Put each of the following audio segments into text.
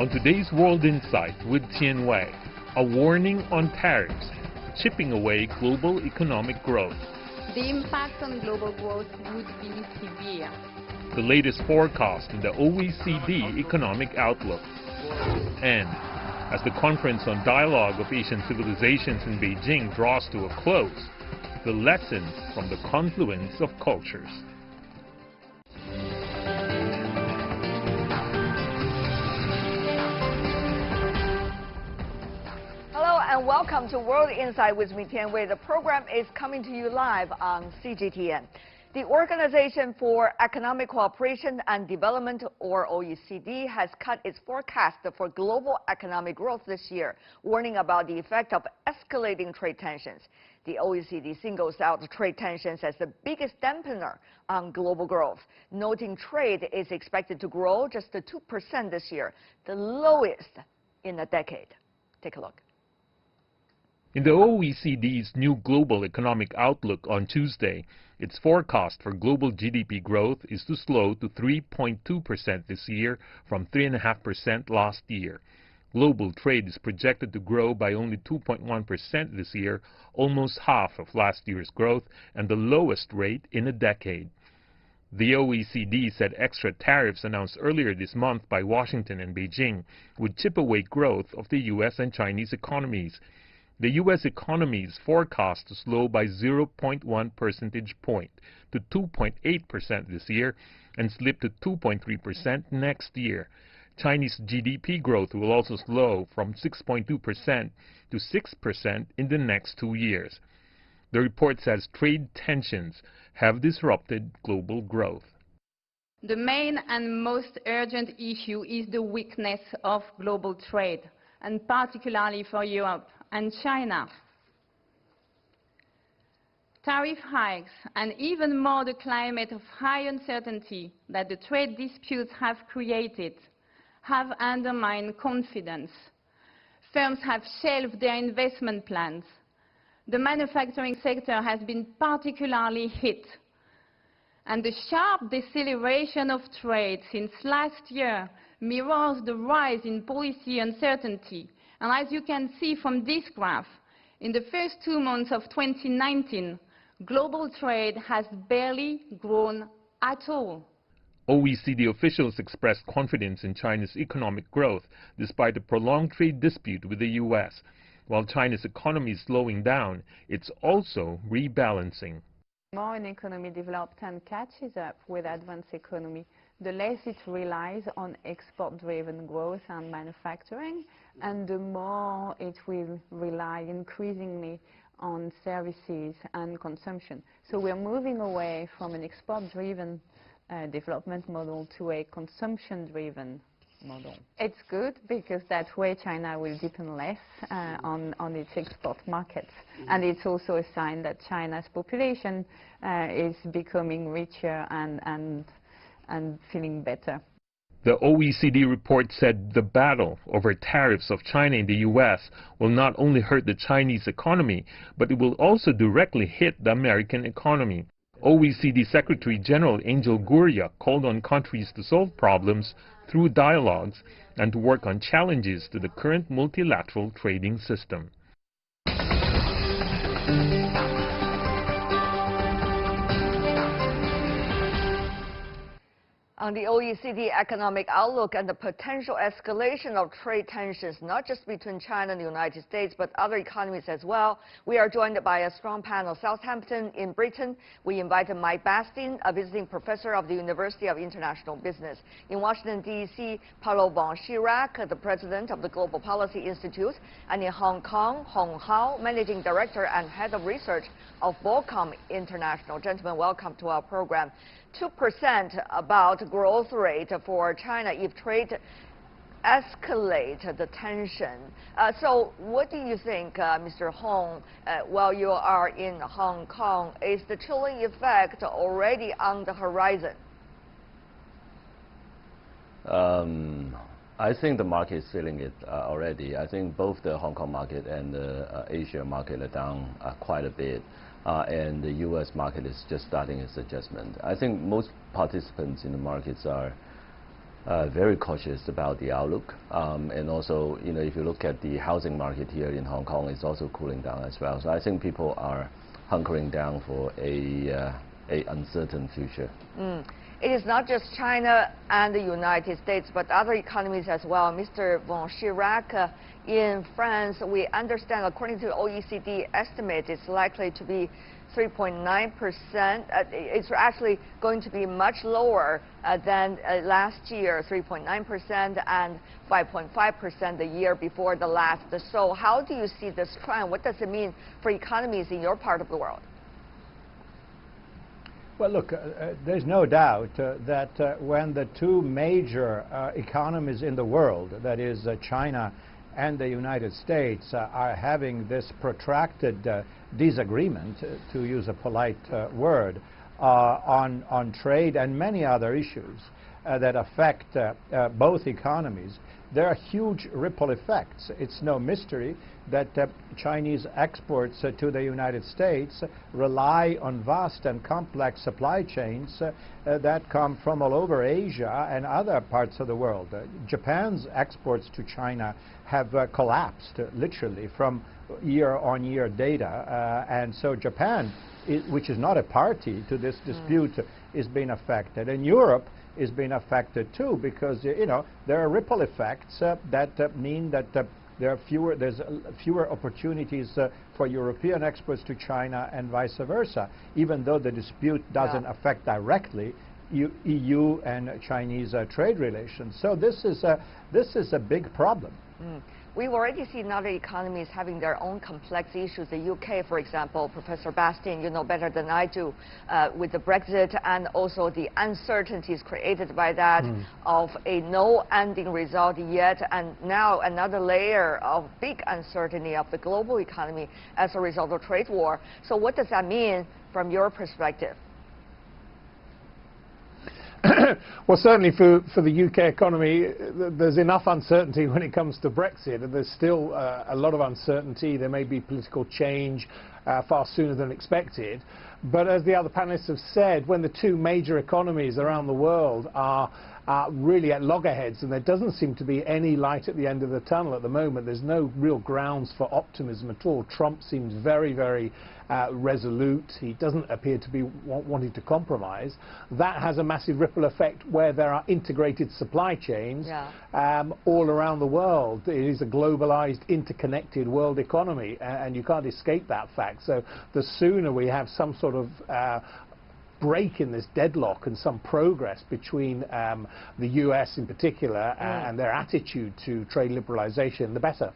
On today's World Insight with Tian Wei, a warning on tariffs, chipping away global economic growth. The impact on global growth would be severe. The latest forecast in the OECD economic outlook. And as the Conference on Dialogue of Asian Civilizations in Beijing draws to a close, the lessons from the confluence of cultures. Hello and welcome to World Insight with me, Tian Wei. The program is coming to you live on CGTN. The Organization for Economic Cooperation and Development, or OECD, has cut its forecast for global economic growth this year, warning about the effect of escalating trade tensions. The OECD singles out trade tensions as the biggest dampener on global growth, noting trade is expected to grow just 2% this year, the lowest in a decade. Take a look. In the OECD's new global economic outlook on Tuesday, its forecast for global GDP growth is to slow to 3.2% this year from 3.5% last year. Global trade is projected to grow by only 2.1% this year, almost half of last year's growth and the lowest rate in a decade. The OECD said extra tariffs announced earlier this month by Washington and Beijing would chip away growth of the U.S. and Chinese economies. The U.S. economy is forecast to slow by 0.1 percentage point to 2.8% this year and slip to 2.3% next year. Chinese GDP growth will also slow from 6.2% to 6% in the next 2 years. The report says trade tensions have disrupted global growth. The main and most urgent issue is the weakness of global trade, and particularly for Europe and China. Tariff hikes and even more the climate of high uncertainty that the trade disputes have created have undermined confidence. Firms have shelved their investment plans. The manufacturing sector has been particularly hit. And the sharp deceleration of trade since last year mirrors the rise in policy uncertainty. And as you can see from this graph, in the first 2 months of 2019, global trade has barely grown at all. OECD officials expressed confidence in China's economic growth despite a prolonged trade dispute with the U.S. While China's economy is slowing down, it's also rebalancing. The more an economy develops and catches up with advanced economy, the less it relies on export-driven growth and manufacturing, and the more it will rely increasingly on services and consumption. So we're moving away from an export-driven development model to a consumption-driven model. It's good because that way China will depend less on its export markets. And it's also a sign that China's population is becoming richer and feeling better. The OECD report said the battle over tariffs of China in the U.S. will not only hurt the Chinese economy, but it will also directly hit the American economy. OECD Secretary General Angel Gurria called on countries to solve problems through dialogues and to work on challenges to the current multilateral trading system. On the OECD economic outlook and the potential escalation of trade tensions, not just between China and the United States, but other economies as well, we are joined by a strong panel. Southampton in Britain, we invited Mike Bastian, a visiting professor of the University of International Business. In Washington, D.C., Paulo von Schirach, the president of the Global Policy Institute. And in Hong Kong, Hong Hao, managing director and head of research of Volcom International. Gentlemen, welcome to our program. 2% about growth rate for China if trade escalate the tension. So what do you think, Mr. Hong, while you are in Hong Kong, is the chilling effect already on the horizon? I think the market is feeling it already. I think both the Hong Kong market and the Asia market are down quite a bit. And the U.S. market is just starting its adjustment. I think most participants in the markets are very cautious about the outlook. And also, if you look at the housing market here in Hong Kong, it's also cooling down as well. So I think people are hunkering down for a uncertain future. It is not just China and the United States, but other economies as well. Mr. Von Chirac, in France, we understand, according to OECD estimate, it's likely to be 3.9%. It's actually going to be much lower than last year, 3.9%, and 5.5% the year before the last. So how do you see this trend? What does it mean for economies in your part of the world? Well, look, there's no doubt that when the two major economies in the world, that is China and the United States, are having this protracted disagreement, to use a polite word, on trade and many other issues that affect both economies, there are huge ripple effects. It's no mystery that Chinese exports to the United States rely on vast and complex supply chains that come from all over Asia and other parts of the world. Japan's exports to China have collapsed, literally, from year-on-year data. And so Japan, which is not a party to this dispute, is being affected. And Europe is being affected too, because there are ripple effects that mean that there's fewer opportunities for European exports to China and vice versa, even though the dispute doesn't affect directly EU and Chinese trade relations. So this is a big problem. We've already seen other economies having their own complex issues. The UK, for example, Professor Bastian, you know better than I do, with the Brexit and also the uncertainties created by that of a no-ending result yet, and now another layer of big uncertainty of the global economy as a result of trade war. So what does that mean from your perspective? Well, certainly for the UK economy, there's enough uncertainty when it comes to Brexit. There's still a lot of uncertainty. There may be political change far sooner than expected. But as the other panelists have said, when the two major economies around the world are really at loggerheads, and there doesn't seem to be any light at the end of the tunnel at the moment. There's no real grounds for optimism at all. Trump seems very, very resolute. He doesn't appear to be wanting to compromise. That has a massive ripple effect where there are integrated supply chains all around the world. It is a globalized, interconnected world economy, and you can't escape that fact. So the sooner we have some sort of break in this deadlock and some progress between the US in particular and their attitude to trade liberalization, the better.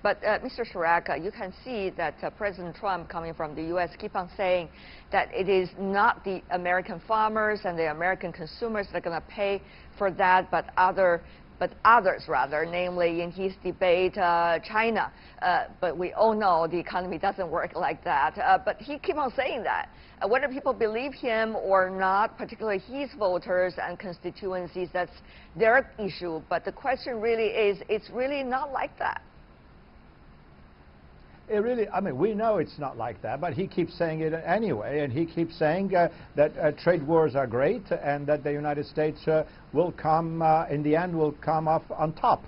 But Mr. Chirac, you can see that President Trump, coming from the US, keep on saying that it is not the American farmers and the American consumers that are going to pay for that, but others rather, namely in his debate, China. But we all know the economy doesn't work like that. But he keep on saying that. Whether people believe him or not, particularly his voters and constituencies, that's their issue. But the question really is, it's really not like that. I mean, we know it's not like that, but he keeps saying it anyway, and he keeps saying that trade wars are great and that the United States will come, in the end, will come off on top,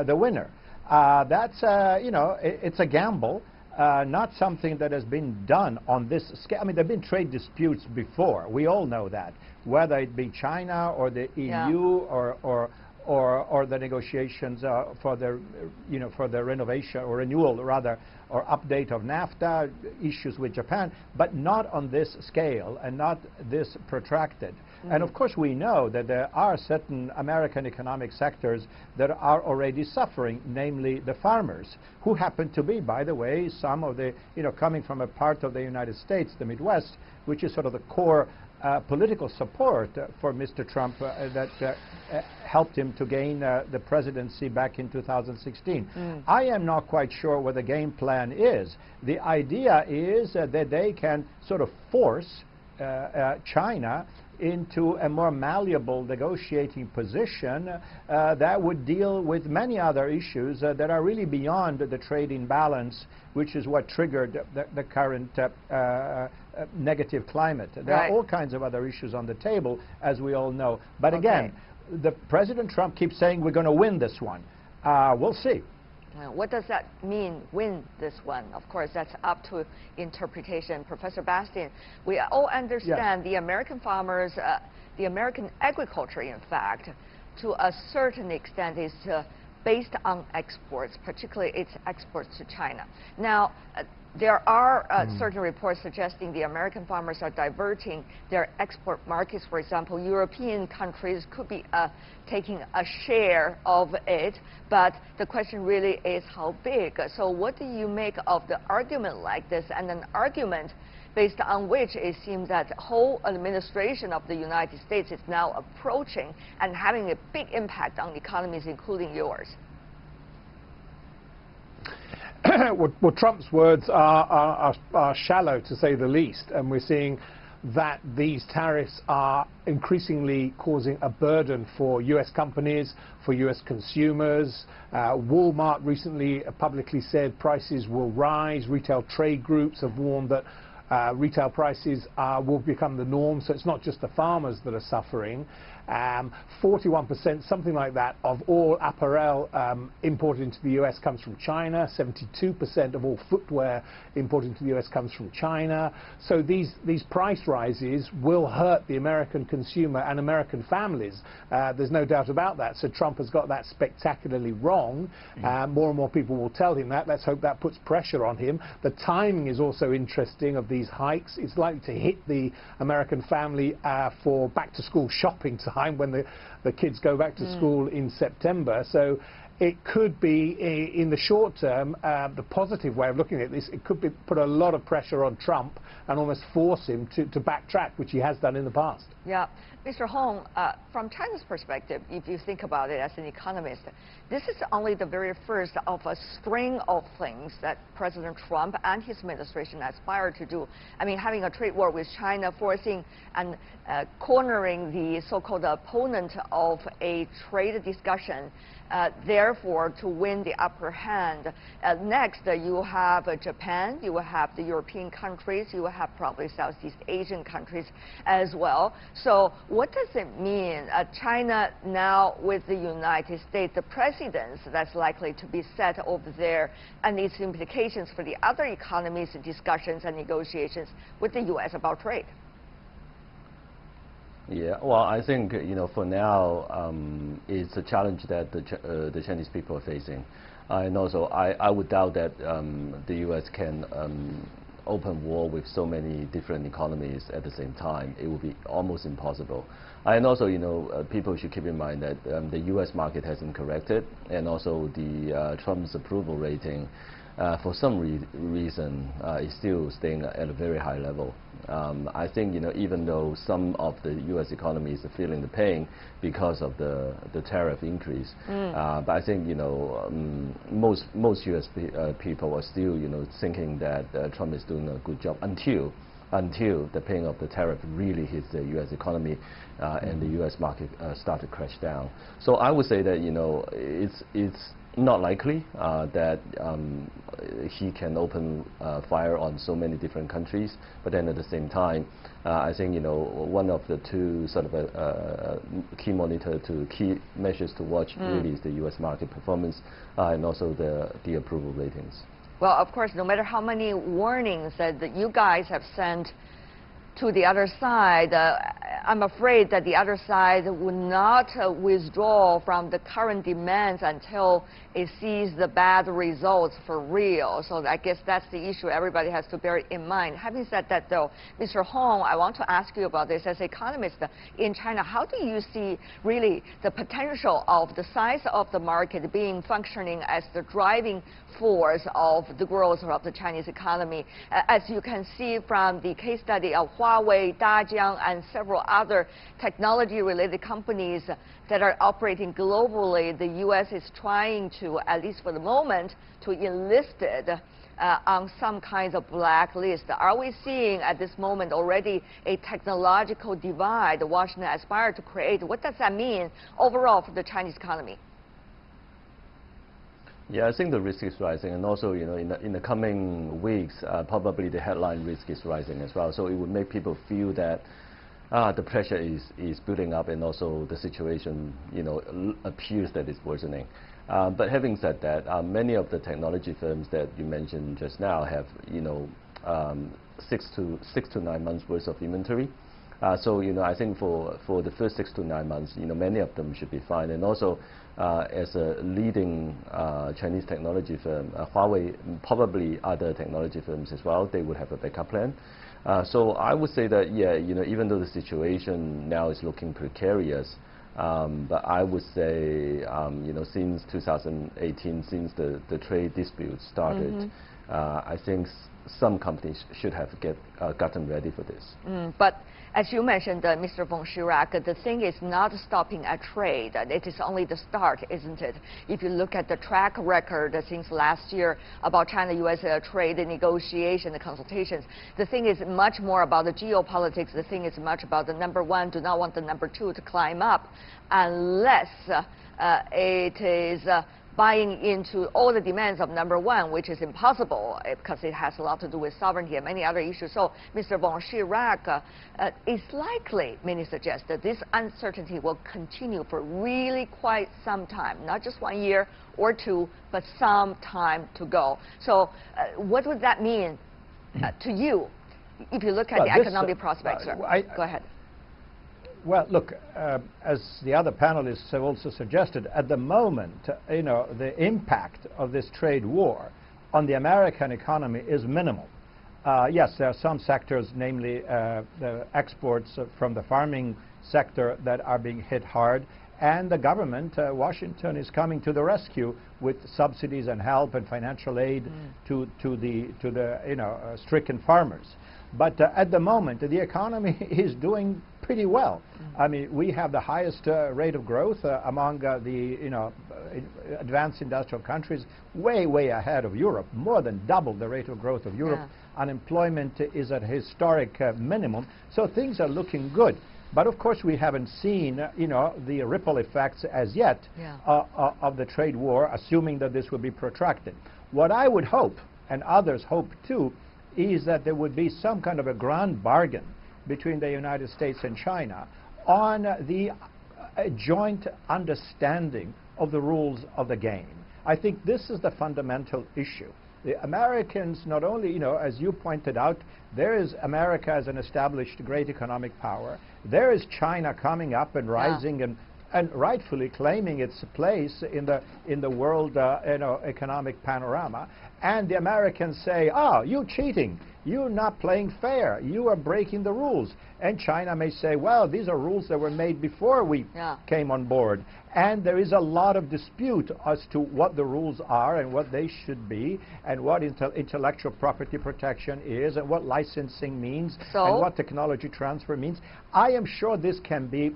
the winner. That's, it's a gamble, not something that has been done on this scale. I mean, there have been trade disputes before. We all know that, whether it be China or the EU or the negotiations for the renovation or renewal, rather, or update of NAFTA, issues with Japan, but not on this scale and not this protracted. And of course we know that there are certain American economic sectors that are already suffering, namely the farmers, who happen to be, by the way, some of the, coming from a part of the United States, the Midwest, which is sort of the core political support for Mr. Trump that helped him to gain the presidency back in 2016. I am not quite sure what the game plan is. The idea is that they can sort of force China into a more malleable negotiating position that would deal with many other issues that are really beyond the trade imbalance, which is what triggered the current negative climate. There are all kinds of other issues on the table, as we all know. But again, President Trump keeps saying we're going to win this one. We'll see. What does that mean, win this one? Of course, that's up to interpretation. Professor Bastian, we all understand the American farmers, the American agriculture, in fact, to a certain extent is based on exports, particularly its exports to China. Now, there are certain reports suggesting the American farmers are diverting their export markets. For example, European countries could be taking a share of it, but the question really is how big. So what do you make of the argument like this, and an argument based on which it seems that the whole administration of the United States is now approaching and having a big impact on economies, including yours? Well, Trump's words are shallow, to say the least, and we're seeing that these tariffs are increasingly causing a burden for U.S. companies, for U.S. consumers. Walmart recently publicly said prices will rise. Retail trade groups have warned that retail prices will become the norm, so it's not just the farmers that are suffering. 41%, something like that, of all apparel imported into the US comes from China. 72% of all footwear imported into the US comes from China. So these price rises will hurt the American consumer and American families. There's no doubt about that. So Trump has got that spectacularly wrong. More and more people will tell him that. Let's hope that puts pressure on him. The timing is also interesting of these hikes. It's likely to hit the American family for back-to-school shopping time, when the kids go back to school in September. So it could be, in the short term, the positive way of looking at this, it could be put a lot of pressure on Trump and almost force him to backtrack, which he has done in the past. Yeah. Mr. Hong, from China's perspective, if you think about it as an economist, this is only the very first of a string of things that President Trump and his administration aspire to do. I mean, having a trade war with China, forcing and cornering the so-called opponent of a trade discussion, therefore to win the upper hand. Next, you have Japan, you have the European countries, you have probably Southeast Asian countries as well. So what does it mean, China now with the United States, the precedence that's likely to be set over there, and its implications for the other economies, discussions and negotiations with the U.S. about trade? Yeah, well, I think, you know, for now, it's a challenge that the Chinese people are facing. And also, I would doubt that the U.S. can open war with so many different economies at the same time. It would be almost impossible. And also, you know, people should keep in mind that the U.S. market hasn't corrected, and also the Trump's approval rating, for some reason, is still staying at a very high level. I think, you know, even though some of the U.S. economies are feeling the pain because of the tariff increase, but I think, you know, most U.S. people are still, you know, thinking that Trump is doing a good job until the pain of the tariff really hits the U.S. economy and the U.S. market start to crash down. So I would say that, you know, it's not likely that he can open fire on so many different countries, but then at the same time, I think, you know, one of the two sort of key key measures to watch really is the U.S. market performance and also the approval ratings. Well, of course, no matter how many warnings that you guys have sent to the other side, I'm afraid that the other side would not withdraw from the current demands until it sees the bad results for real. So I guess that's the issue everybody has to bear in mind. Having said that, though, Mr. Hong, I want to ask you about this. As an economist in China, how do you see really the potential of the size of the market being functioning as the driving force of the growth of the Chinese economy? As you can see from the case study of Huawei, Dajiang, and several other technology-related companies that are operating globally, the U.S. is trying to, at least for the moment, to enlist it on some kinds of blacklist. Are we seeing at this moment already a technological divide Washington aspires to create? What does that mean overall for the Chinese economy? Yeah, I think the risk is rising, and also, you know, in the coming weeks, probably the headline risk is rising as well. So it would make people feel that the pressure is building up, and also the situation, appears that it's worsening. But having said that, many of the technology firms that you mentioned just now have, 6 to 9 months worth of inventory. So I think for the first 6 to 9 months, many of them should be fine. And also, as a leading Chinese technology firm, Huawei, probably other technology firms as well, they would have a backup plan. So I would say that, yeah, even though the situation now is looking precarious, but I would say, since 2018, since the trade dispute started, I think some companies should have gotten ready for this. But as you mentioned, Mr. von Schirach, the thing is not stopping at trade. It is only the start, isn't it? If you look at the track record since last year about China-U.S. trade negotiation, the consultations, the thing is much more about the geopolitics. The thing is much about the number one do not want the number two to climb up unless it is buying into all the demands of number one, which is impossible because it has a lot to do with sovereignty and many other issues. So Mr. von Schirach, it's likely, many suggest, that this uncertainty will continue for really quite some time, not just 1 year or two, but some time to go. So what would that mean to you if you look at the economic prospects? Go ahead. Well, look, as the other panelists have also suggested, at the moment, the impact of this trade war on the American economy is minimal. Yes, there are some sectors, namely the exports from the farming sector, that are being hit hard, and the government, Washington, is coming to the rescue with subsidies and help and financial aid to the stricken farmers. But at the moment, the economy is doing pretty well. I mean, we have the highest rate of growth among the advanced industrial countries, way ahead of Europe, more than double the rate of growth of Europe. Yeah. Unemployment is at a historic minimum, so things are looking good. But of course, we haven't seen, the ripple effects as yet of the trade war, assuming that this will be protracted. What I would hope, and others hope too, is that there would be some kind of a grand bargain between the United States and China on the joint understanding of the rules of the game. I think this is the fundamental issue. The Americans, not only, as you pointed out, there is America as an established great economic power. There is China coming up and rising and rightfully claiming its place in the world economic panorama. And the Americans say, you're cheating. You're not playing fair. You are breaking the rules. And China may say, well, these are rules that were made before we came on board. And there is a lot of dispute as to what the rules are and what they should be, and what intellectual property protection is, and what licensing means, and what technology transfer means. I am sure this can be,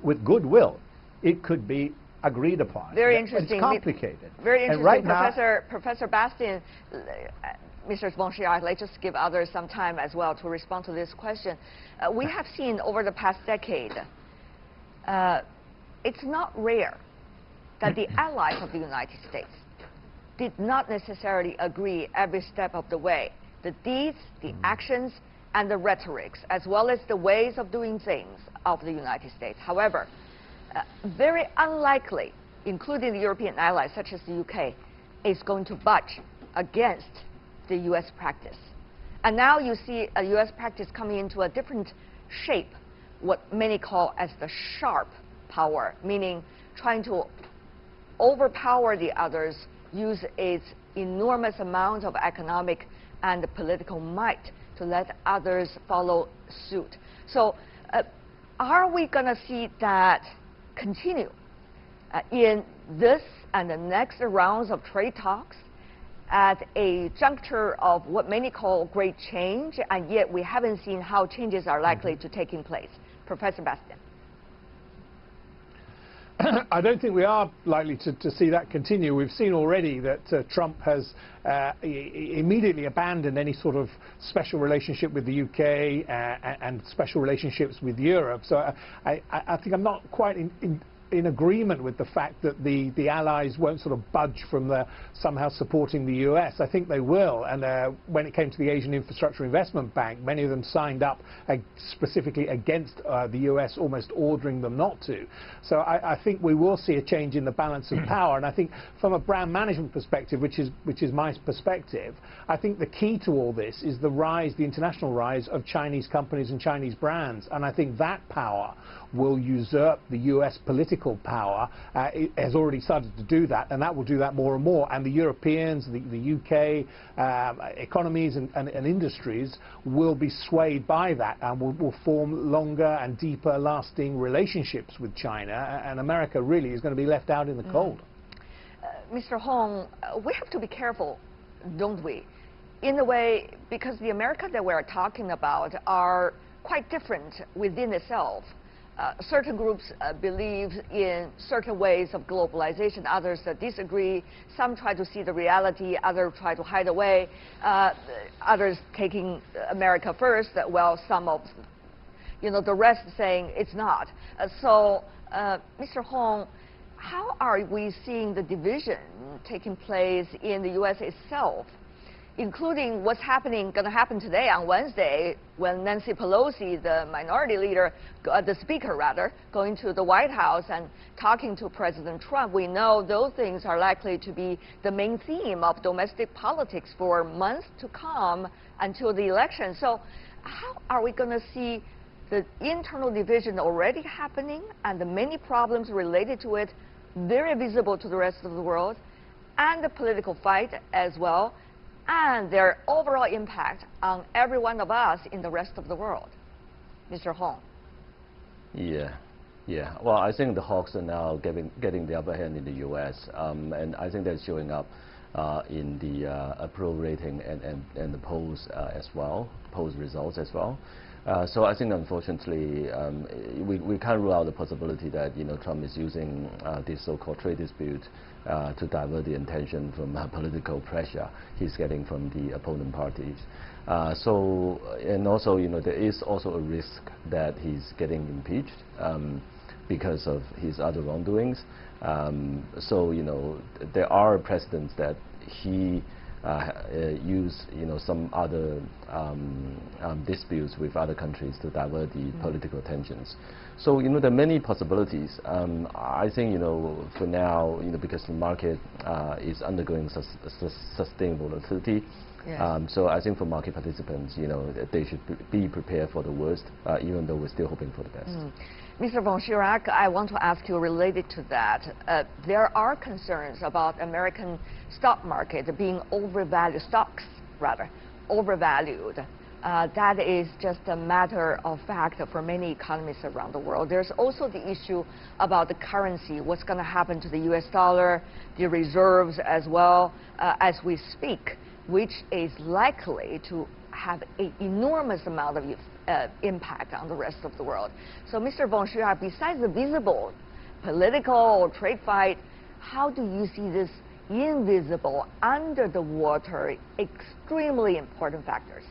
with goodwill, it could be agreed upon. Very interesting. It's complicated. Very interesting. Right Professor Bastian, Mr. von Schirach, let's just give others some time as well to respond to this question. We have seen over the past decade, it's not rare that the allies of the United States did not necessarily agree every step of the way. The deeds, the actions, and the rhetorics, as well as the ways of doing things of the United States. However, very unlikely, including the European allies, such as the UK, is going to budge against the U.S. practice. And now you see a U.S. practice coming into a different shape, what many call as the sharp power, meaning trying to overpower the others, use its enormous amount of economic and political might to let others follow suit. So are we going to see that continue in this and the next rounds of trade talks at a juncture of what many call great change, and yet we haven't seen how changes are likely to take place? Professor Bastian. I don't think we are likely to see that continue. We've seen already that Trump has immediately abandoned any sort of special relationship with the UK and special relationships with Europe. So I think I'm not quite in agreement with the fact that the Allies won't sort of budge from somehow supporting the US. I think they will, and when it came to the Asian Infrastructure Investment Bank, many of them signed up specifically against the US, almost ordering them not to. So I think we will see a change in the balance of power, and I think from a brand management perspective, which is my perspective, I think the key to all this is the international rise of Chinese companies and Chinese brands, and I think that power will usurp the US political power. It has already started to do that, and that will do that more and more. And the Europeans, the UK economies and industries will be swayed by that, and will form longer and deeper lasting relationships with China, and America really is going to be left out in the cold. Mr. Hong, we have to be careful, don't we? In a way, because the America that we're talking about are quite different within itself. Certain groups believe in certain ways of globalization, others disagree. Some try to see the reality, others try to hide away, others taking America first, while some of the rest saying it's not. Mr. Hong, how are we seeing the division taking place in the U.S. itself, including what's going to happen today on Wednesday when Nancy Pelosi, the minority leader, the speaker rather, going to the White House and talking to President Trump? We know those things are likely to be the main theme of domestic politics for months to come until the election. So how are we going to see the internal division already happening and the many problems related to it very visible to the rest of the world, and the political fight as well, and their overall impact on every one of us in the rest of the world? Mr. Hong. Yeah. Well, I think the hawks are now getting the upper hand in the U.S., and I think that's showing up in the approval rating and the polls as well, polls results as well. So I think, unfortunately, we can't rule out the possibility that Trump is using this so-called trade dispute to divert the attention from political pressure he's getting from the opponent parties. And also, there is also a risk that he's getting impeached because of his other wrongdoings. So, there are precedents that he use some other disputes with other countries to divert the political tensions. So there are many possibilities. I think for now because the market is undergoing sustained volatility. Yes. So I think for market participants, they should be prepared for the worst, even though we're still hoping for the best. Mr. von Schirach, I want to ask you related to that. There are concerns about American stock market being overvalued, stocks rather, overvalued. That is just a matter of fact for many economies around the world. There's also the issue about the currency, what's going to happen to the US dollar, the reserves as well as we speak, which is likely to have an enormous amount of impact on the rest of the world. So, Mr. von Schirach, besides the visible political or trade fight, how do you see this invisible, under the water, extremely important factors?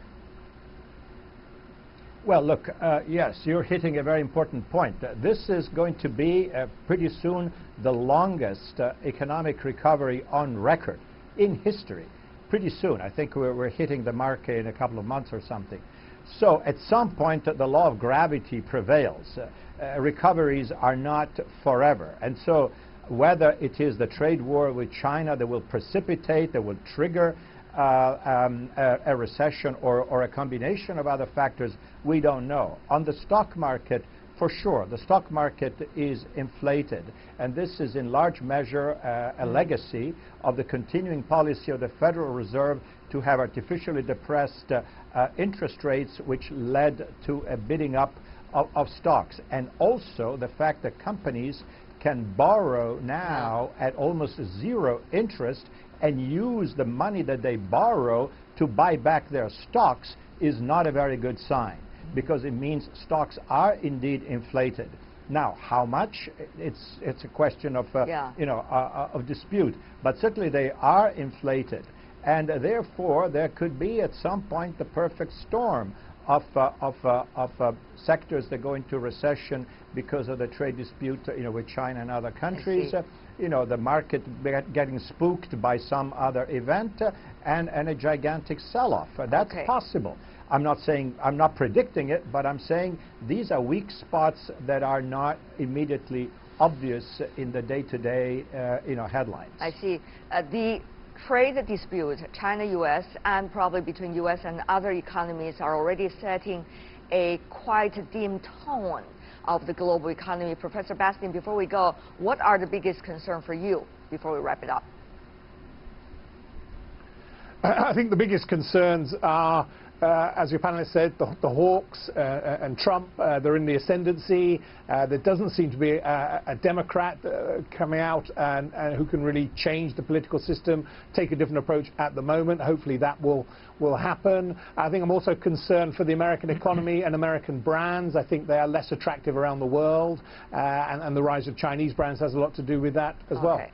Well, look, yes, you're hitting a very important point. This is going to be pretty soon the longest economic recovery on record in history. Pretty soon. I think we're hitting the mark in a couple of months or something. So at some point the law of gravity prevails. Recoveries are not forever. And so whether it is the trade war with China that will precipitate, that will trigger a recession or a combination of other factors, we don't know. On the stock market, for sure, the stock market is inflated, and this is in large measure a legacy of the continuing policy of the Federal Reserve to have artificially depressed interest rates, which led to a bidding up of stocks, and also the fact that companies can borrow now at almost zero interest and use the money that they borrow to buy back their stocks is not a very good sign, because it means stocks are indeed inflated. Now, how much? It's a question of of dispute, but certainly they are inflated, and therefore there could be at some point the perfect storm sectors that go into recession because of the trade dispute, with China and other countries. The market getting spooked by some other event and a gigantic sell-off. That's possible. I'm not predicting it, but I'm saying these are weak spots that are not immediately obvious in the day-to-day, headlines. I see. The trade dispute, China-U.S., and probably between U.S. and other economies are already setting a quite dim tone of the global economy. Professor Bastian, before we go, what are the biggest concerns for you before we wrap it up? I think the biggest concerns are, as your panelist said, the hawks and Trump. They're in the ascendancy. There doesn't seem to be a Democrat coming out and who can really change the political system, take a different approach at the moment. Hopefully that will happen. I think I'm also concerned for the American economy and American brands. I think they are less attractive around the world, and the rise of Chinese brands has a lot to do with that as well.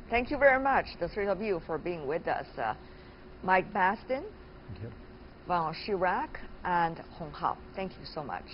Thank you very much, the three of you, for being with us. Mike Bastian, Van Schirach, and Hong Hao. Thank you so much.